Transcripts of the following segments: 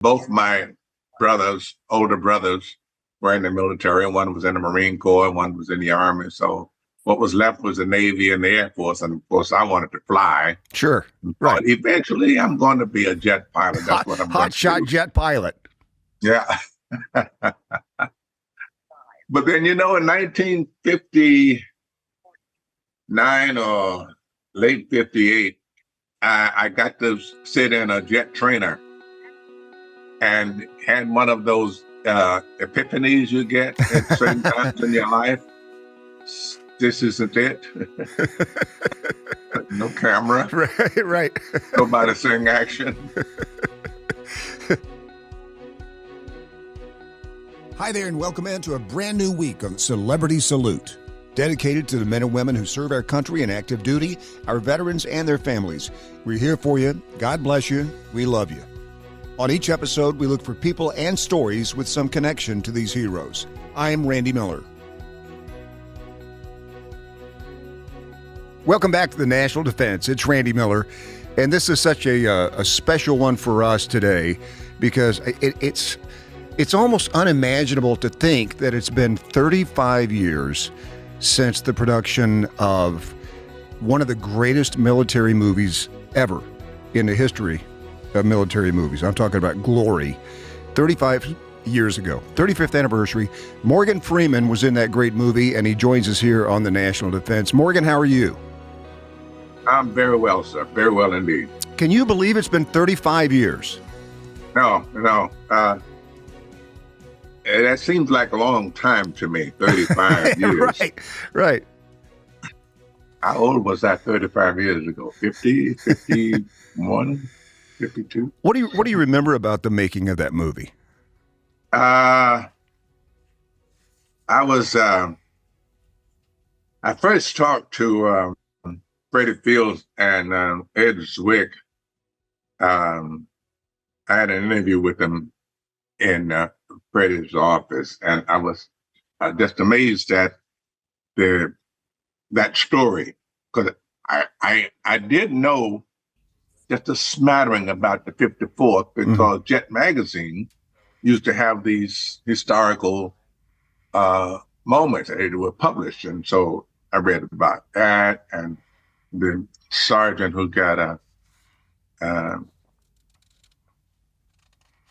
both my brothers, older brothers, were in the military. One was in the Marine Corps, and one was in the Army. So what was left was the Navy and the Air Force. And of course, I wanted to fly. Sure. Right. But eventually, I'm going to be a jet pilot. That's what I'm going Hot to shot do. jet pilot. Yeah. But then, in 1959 or late 58, I got to sit in a jet trainer and had one of those epiphanies you get at certain times in your life. This isn't it. No camera. Right. Nobody seeing action. Hi there, and welcome into a brand new week of Celebrity Salute, dedicated to the men and women who serve our country in active duty, our veterans and their families. We're here for you. God bless you. We love you. On each episode, we look for people and stories with some connection to these heroes. I am Randy Miller. Welcome back to the National Defense. It's Randy Miller, and this is such a special one for us today because it's almost unimaginable to think that it's been 35 years since the production of one of the greatest military movies ever in the history of military movies. I'm talking about Glory. 35 years ago, 35th anniversary. Morgan Freeman was in that great movie, and he joins us here on the National Defense. Morgan, how are you? I'm very well, sir. Very well indeed. Can you believe it's been 35 years? No. That seems like a long time to me, 35 years. Right. How old was that 35 years ago? 50, 51, 52? What do you remember about the making of that movie? I first talked to Freddie Fields and Ed Zwick. I had an interview with them in Freddie's office, and I was just amazed at that story, because I did know just a smattering about the 54th, because Jet Magazine used to have these historical moments that they were published, and so I read about that, and the sergeant who got a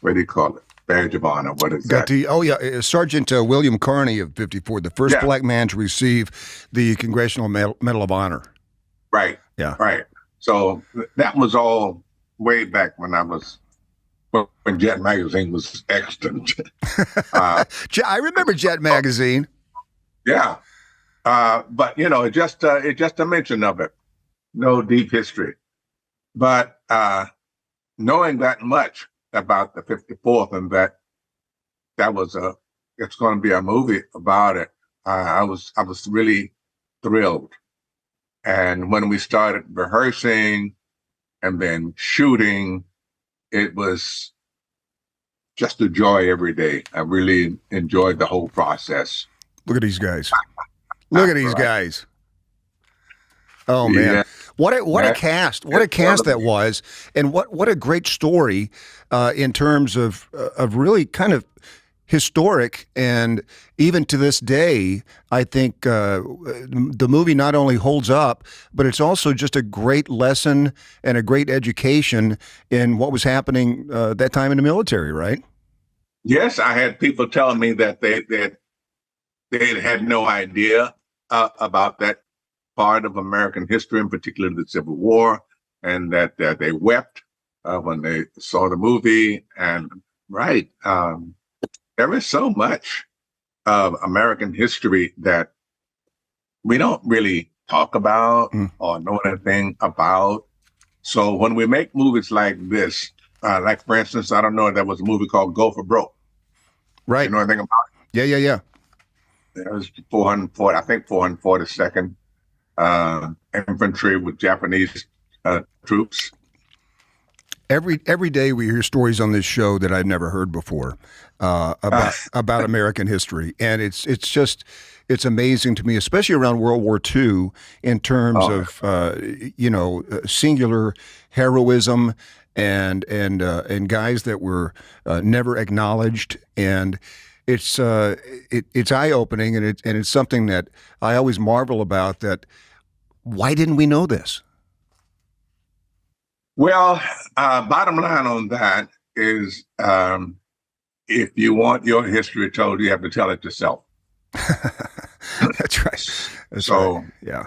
what do you call it? Badge of honor. What is that? Sergeant William Carney of 54, the first black man to receive the Congressional Medal of Honor. Right. Yeah. Right. So that was all way back when Jet Magazine was extant. I remember Jet Magazine. Yeah. But just a mention of it. No deep history. But knowing that much about the 54th, and that was it's going to be a movie about it. I was really thrilled. And when we started rehearsing and then shooting, it was just a joy every day. I really enjoyed the whole process. Look at these guys. Look at these guys. Oh man. Yeah. What a cast. What a cast that was. And what a great story in terms of really kind of historic, and even to this day, I think the movie not only holds up, but it's also just a great lesson and a great education in what was happening that time in the military, right? Yes, I had people telling me that they had no idea about that part of American history, in particular the Civil War, and that they wept when they saw the movie. And there is so much of American history that we don't really talk about or know anything about. So when we make movies like this, like for instance, I don't know, there was a movie called Go for Broke. Right. You know anything about it? Yeah. There was 442nd Infantry with Japanese troops. Every day we hear stories on this show that I've never heard before about American history, and it's amazing to me, especially around World War II, in terms of singular heroism and guys that were never acknowledged. And it's eye opening, and it's something that I always marvel about. That why didn't we know this? Well, bottom line on that is, if you want your history told, you have to tell it yourself. That's right. That's So, right. Yeah.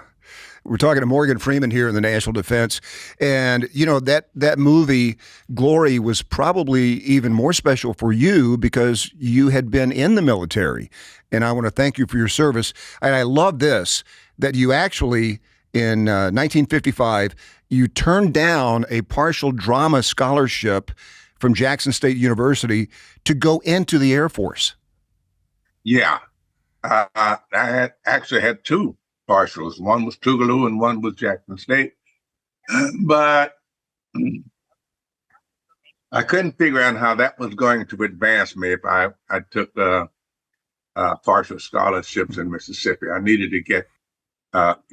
We're talking to Morgan Freeman here in the National Defense. And, that movie, Glory, was probably even more special for you because you had been in the military. And I want to thank you for your service. And I love this, that you actually, in 1955, you turned down a partial drama scholarship from Jackson State University to go into the Air Force. yeah, I actually had two partials. One was Tougaloo and one was Jackson State. But I couldn't figure out how that was going to advance me if I took partial scholarships in Mississippi. I needed to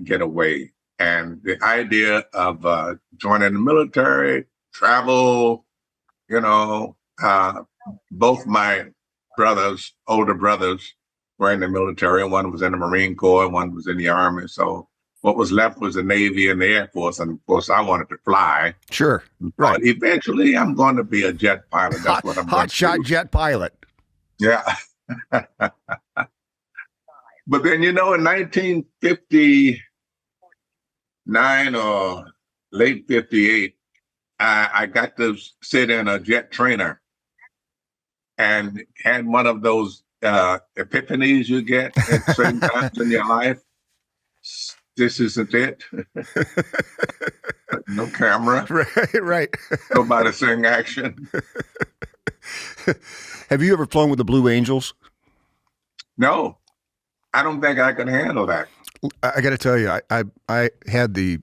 get away. And the idea of joining the military, travel, both my older brothers, were in the military. One was in the Marine Corps, and one was in the Army. So what was left was the Navy and the Air Force. And of course, I wanted to fly. Sure. Right. But eventually, I'm going to be a jet pilot. That's what I'm going hot to shot do. jet pilot. Yeah. But then, in 1959 or late 58, I got to sit in a jet trainer and had one of those epiphanies you get at certain times in your life. This isn't it. No camera. Right. Nobody seeing action. Have you ever flown with the Blue Angels? No, I don't think I can handle that. I got to tell you, I had the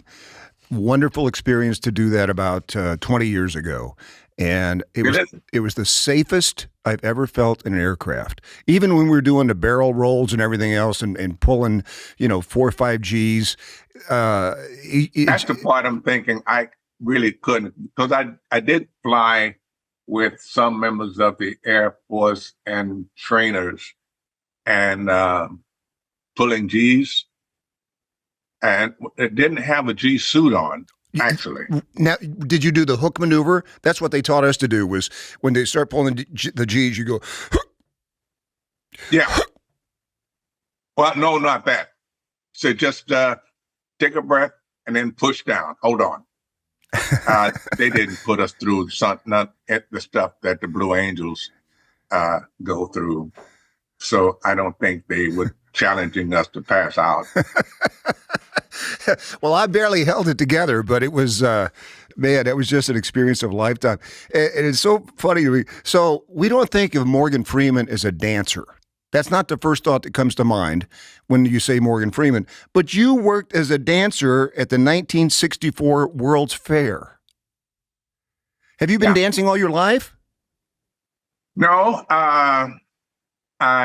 wonderful experience to do that about 20 years ago. And it was the safest I've ever felt in an aircraft. Even when we were doing the barrel rolls and everything else and pulling, 4 or 5 Gs. That's the part I'm thinking I really couldn't, because I did fly with some members of the Air Force and trainers and pulling Gs. And it didn't have a G suit on. Actually. Now, did you do the hook maneuver? That's what they taught us to do, was when they start pulling the G's, you go, yeah. Well, no, not that. So just take a breath and then push down. Hold on. They didn't put us through the stuff that the Blue Angels go through. So I don't think they were challenging us to pass out. Well, I barely held it together, but it was, man, that was just an experience of a lifetime. And it's so funny to me. So we don't think of Morgan Freeman as a dancer. That's not the first thought that comes to mind when you say Morgan Freeman. But you worked as a dancer at the 1964 World's Fair. Have you been dancing all your life? No, I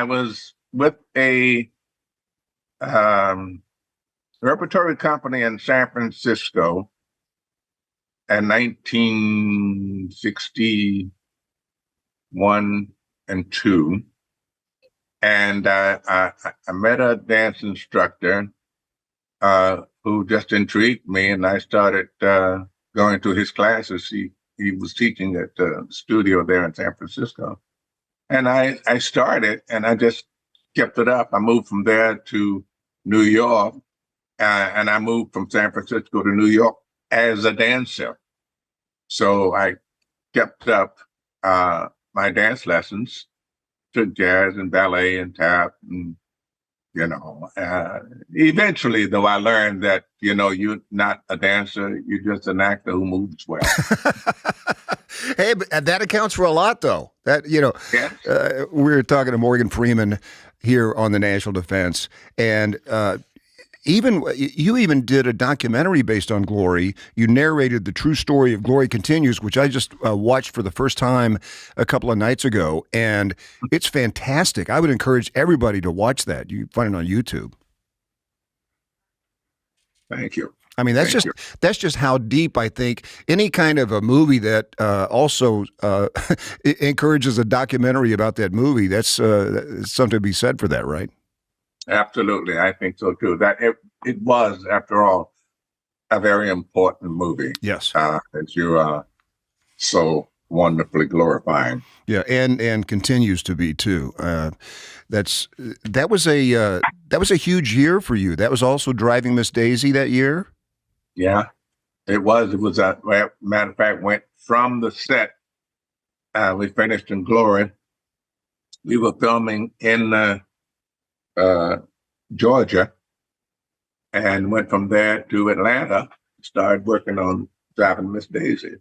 was with a repertory company in San Francisco in 1961 and 2. And I met a dance instructor who just intrigued me, and I started going to his classes. He was teaching at the studio there in San Francisco. And I started, and I just kept it up. I moved from there to New York, and I moved from San Francisco to New York as a dancer. So I kept up my dance lessons, took jazz and ballet and tap, and eventually, though, I learned that you're not a dancer; you're just an actor who moves well. Hey, but that accounts for a lot, though. That Yes. We're talking to Morgan Freeman here on the National Defense, and you even did a documentary based on Glory. You narrated the true story of Glory Continues, which I just watched for the first time a couple of nights ago, and it's fantastic. I would encourage everybody to watch that. You can find it on YouTube. Thank you. I mean, Thank you. that's just how deep I think any kind of a movie that also encourages a documentary about that movie. That's something to be said for that, right? Absolutely, I think so too. That it was, after all, a very important movie, Yes. as you are so wonderfully glorifying. Yeah, and continues to be too. That's that was a huge year for you. That was also Driving Miss Daisy that year. Yeah, it was. It was a matter of fact, went from the set. We finished in Glory. We were filming in uh, Georgia, and went from there to Atlanta. Started working on Driving Miss Daisy.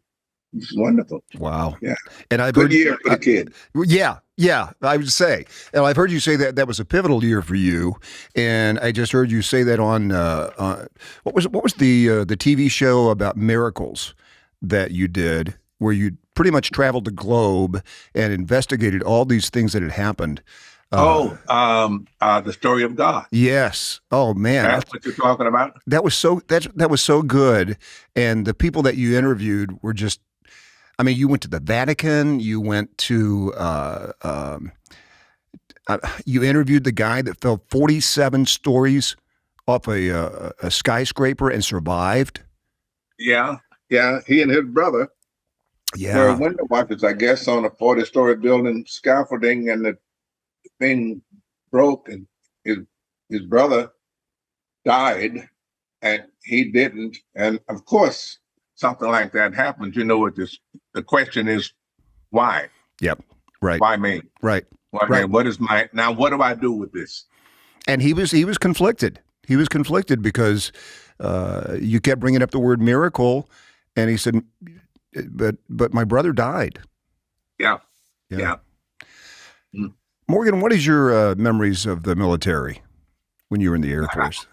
It's wonderful. Wow. Yeah, And I've good heard, year for the kid. yeah, I would say, and I've heard you say that that was a pivotal year for you, and I just heard you say that on what was the TV show about miracles that you did, where you pretty much traveled the globe and investigated all these things that had happened. The story of God. Yes. Oh man, That's what you're talking about. that was so good, and the people that you interviewed were just. I mean, you went to the Vatican. You went to. You interviewed the guy that fell 47 stories off a skyscraper and survived. Yeah, yeah. He and his brother were Yeah. window watchers, I guess, on a 40-story building scaffolding, and the thing broke, and his brother died, and he didn't. And of course, something like that happens. You know what this? The question is, why? Yep. Right. Why me? Right. Why Right. me? What is my now? What do I do with this? And he was conflicted. He was conflicted because you kept bringing up the word miracle, and he said, "But my brother died." Yeah, Yeah. yeah. Mm. Morgan, what is your memories of the military when you were in the Air Force?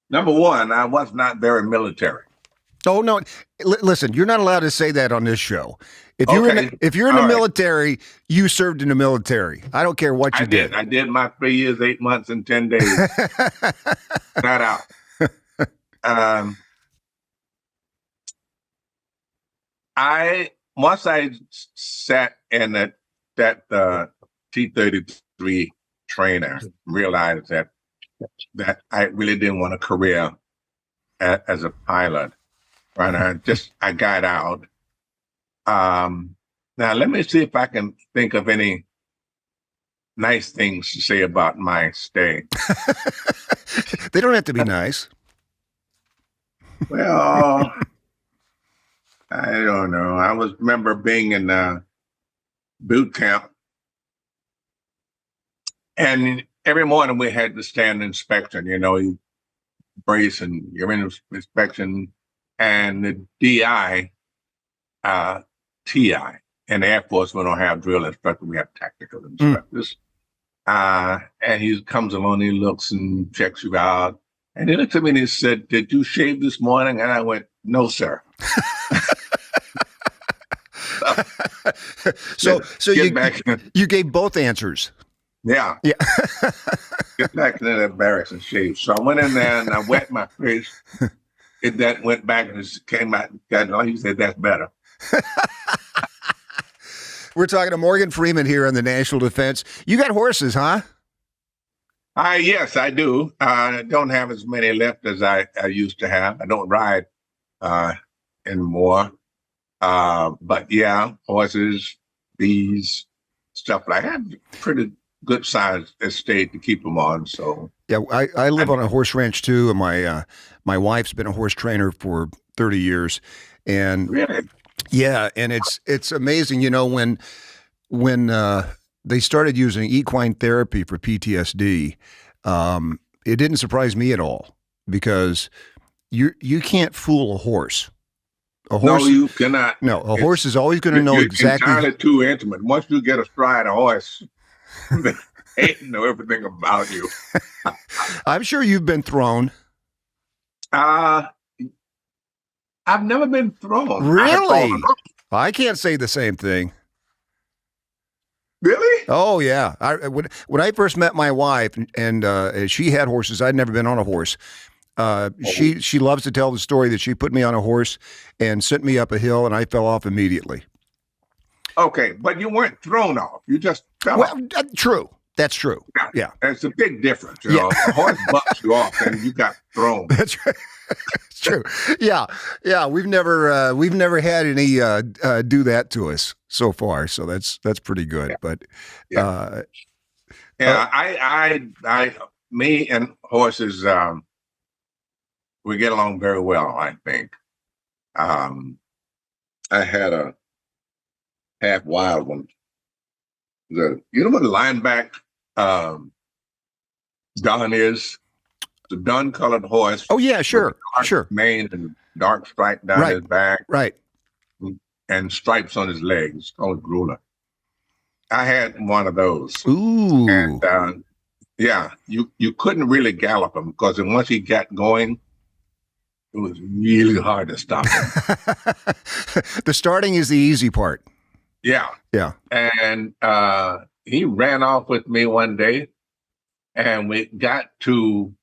Number one, I was not very military. Oh no! Listen, you're not allowed to say that on this show. If you're Okay. if you're in All the right. military, you served in the military. I don't care what you did. I did my 3 years, 8 months, and 10 days. Flat out. Um, once I sat in that T-33 trainer, realized that I really didn't want a career as a pilot. Right, I got out. Now let me see if I can think of any nice things to say about my stay. They don't have to be nice. Well, I don't know. I remember being in boot camp, and every morning we had to stand inspection. You know, you brace and you're in inspection, and the DI, TI, in the Air Force, we don't have drill instructors, we have tactical instructors. And he comes along, he looks and checks you out. And he looked at me and he said, "Did you shave this morning?" And I went, "No, sir." So Get back. you gave both answers. Yeah. Yeah. Get back into that barracks and shave. So I went in there and I wet my face. That went back and it came out. He said, "That's better." We're talking to Morgan Freeman here on the National Defense. You got horses, huh? Yes, I do. I don't have as many left as I used to have. I don't ride anymore. But yeah, horses, bees, stuff like that. Pretty good sized estate to keep them on. So yeah, I live on a horse ranch too, and my wife's been a horse trainer for 30 years, and really, yeah, and it's amazing, you know, when they started using equine therapy for PTSD, it didn't surprise me at all because you can't fool a horse. A horse, no, you cannot. No, a horse is always going to know exactly. Entirely too intimate. Once you get astride a horse, they know everything about you. I'm sure you've been thrown. I've never been thrown. Really? I can't say the same thing. Really? Oh yeah. When I first met my wife and she had horses, I'd never been on a horse. Oh, She loves to tell the story that she put me on a horse and sent me up a hill and I fell off immediately. okay, but you weren't thrown off. You just fell Well, off. true. That's true. Yeah, Yeah. it's a big difference. You Yeah. know, if a horse bucks you off, then you got thrown. That's right. It's true. Yeah. Yeah. We've never had any do that to us so far. So that's pretty good. Yeah, But yeah, uh, uh yeah. Me and horses, we get along very well. I think. Um, I had a half wild one. You know what a lineback um, dun is? The dun colored horse oh yeah, with sure. dark Sure. mane and dark stripe down Right. his back Right. and stripes on his legs called gruner. I had one of those. Ooh. And yeah, you couldn't really gallop him because once he got going, it was really hard to stop him. The starting is the easy part. Yeah. Yeah. And he ran off with me one day and we got to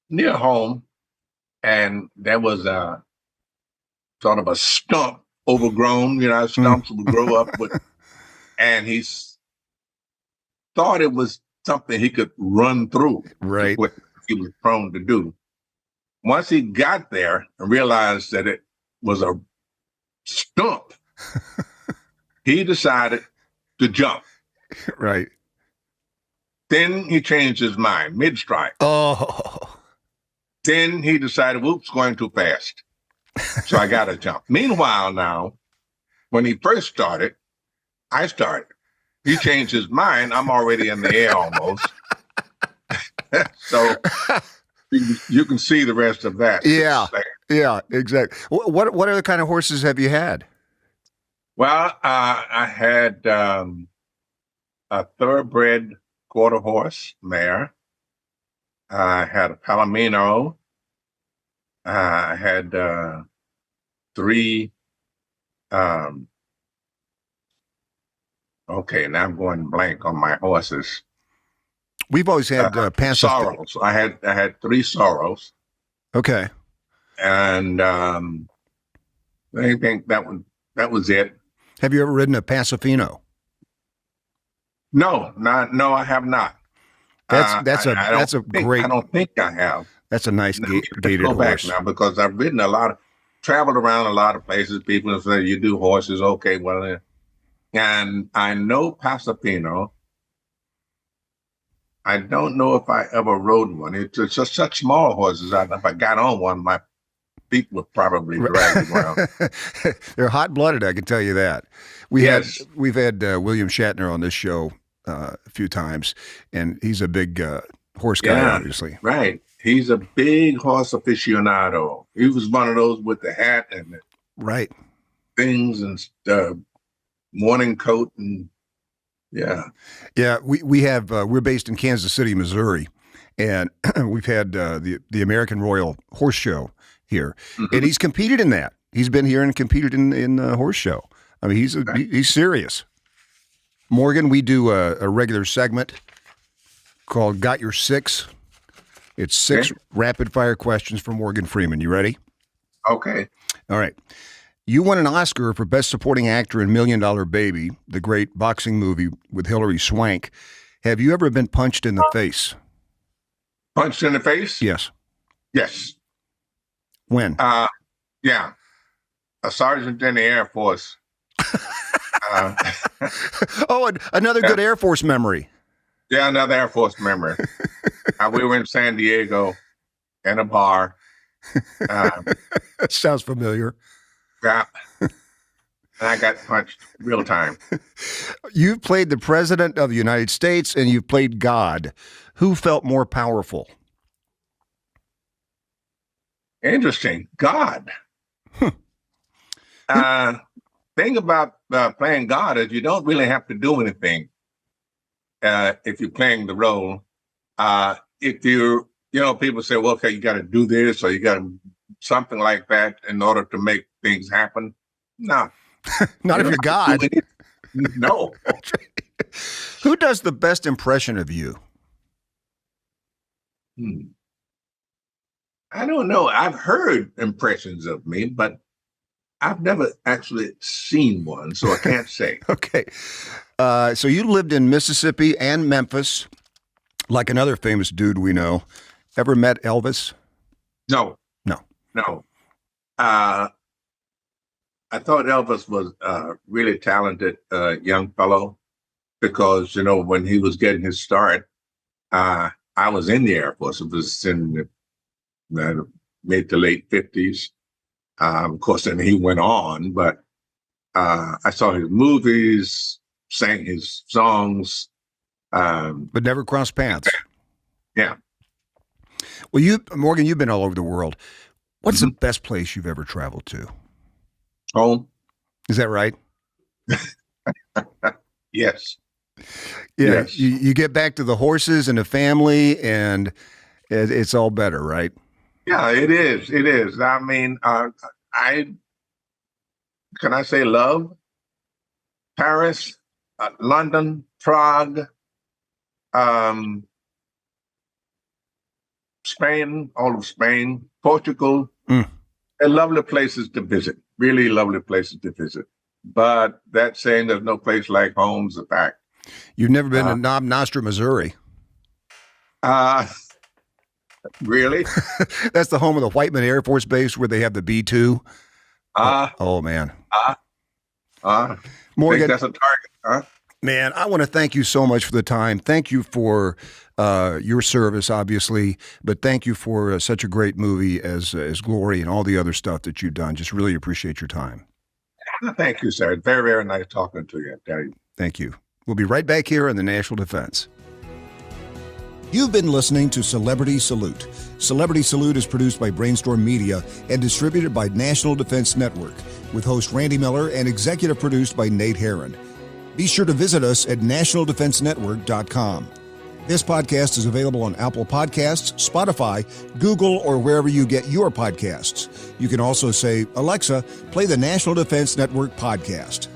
near home and there was a sort of a stump overgrown, you know, stumps will grow up with, and thought it was something he could run through, Right. what he was prone to do. Once he got there and realized that it was a stump, he decided to jump. Right. Then he changed his mind mid-stride. Oh. Then he decided, whoops, going too fast. So I got to jump. Meanwhile, now, when he first started, I started. He changed his mind. I'm already in the air almost. So you can see the rest of that. Yeah. Yeah, exactly. What other kind of horses have you had? Well, I had a thoroughbred quarter horse mare. I had a Palomino. I had three. Okay, now I'm going blank on my horses. We've always had sorrows. I had three sorrows, Okay. and I think that was it. Have you ever ridden a Pasofino? No, I have not. That's a great. I don't think I have. That's a nice Let's gated go back horse. now because I've ridden traveled around a lot of places. People have said you do horses, okay, well, and I know Pasofino. I don't know if I ever rode one. It's just such small horses. If I got on one, my feet would probably drag around. They're hot blooded, I can tell you that. We've had William Shatner on this show a few times, and he's a big horse guy, obviously. Right. He's a big horse aficionado. He was one of those with the hat and the things and morning coat and we're based in Kansas City, Missouri, and we've had the American Royal Horse Show here, and he's competed in that. He's been here and competed in the horse show. I mean, he's serious. Morgan, we do a regular segment called "Got Your Six." It's six rapid fire questions for Morgan Freeman. You ready? Okay. All right. You won an Oscar for Best Supporting Actor in $1 Million Baby, the great boxing movie with Hilary Swank. Have you ever been punched in the face? Punched in the face? Yes. Yes. When? Yeah. A sergeant in the Air Force. Another good Air Force memory. Yeah, another Air Force memory. We were in San Diego in a bar. That sounds familiar. Yeah. And I got punched real time. You've played the President of the United States and you've played God. Who felt more powerful? Interesting. God. Thing about playing God is you don't really have to do anything if you're playing the role. If people say, well, okay, you got to do this or you got to something like that in order to make things happen. No. Not if you're God. No. Who does the best impression of you? I don't know. I've heard impressions of me, but I've never actually seen one, so I can't say. Okay. So you lived in Mississippi and Memphis, like another famous dude we know. Ever met Elvis? No, No. no. I thought Elvis was a really talented young fellow because, when he was getting his start, I was in the Air Force. It was in the mid to late 50s. Of course, then he went on, but I saw his movies, sang his songs. But never crossed paths. Yeah. Well, Morgan, you've been all over the world. What's the best place you've ever traveled to? Home. Is that right? Yes. Yeah. Yes. You get back to the horses and the family, and it's all better, right? Yeah, it is. It is. I mean, I say love Paris, London, Prague, Spain, all of Spain, Portugal. They're lovely places to visit. Really lovely places to visit. But that saying there's no place like home's a fact. You've never been to Knob Nostra, Missouri. Really? That's the home of the Whiteman Air Force Base where they have the B-2. Oh, man. Morgan, think that's a target, huh? Man, I want to thank you so much for the time. Thank you for your service, obviously, but thank you for such a great movie as Glory and all the other stuff that you've done. Just really appreciate your time. Thank you, sir. Very, very nice talking to you, I tell you. Thank you. We'll be right back here on the National Defense. You've been listening to Celebrity Salute. Celebrity Salute is produced by Brainstorm Media and distributed by National Defense Network, with host Randy Miller and executive produced by Nate Herron. Be sure to visit us at nationaldefensenetwork.com. This podcast is available on Apple Podcasts, Spotify, Google, or wherever you get your podcasts. You can also say, Alexa, play the National Defense Network podcast.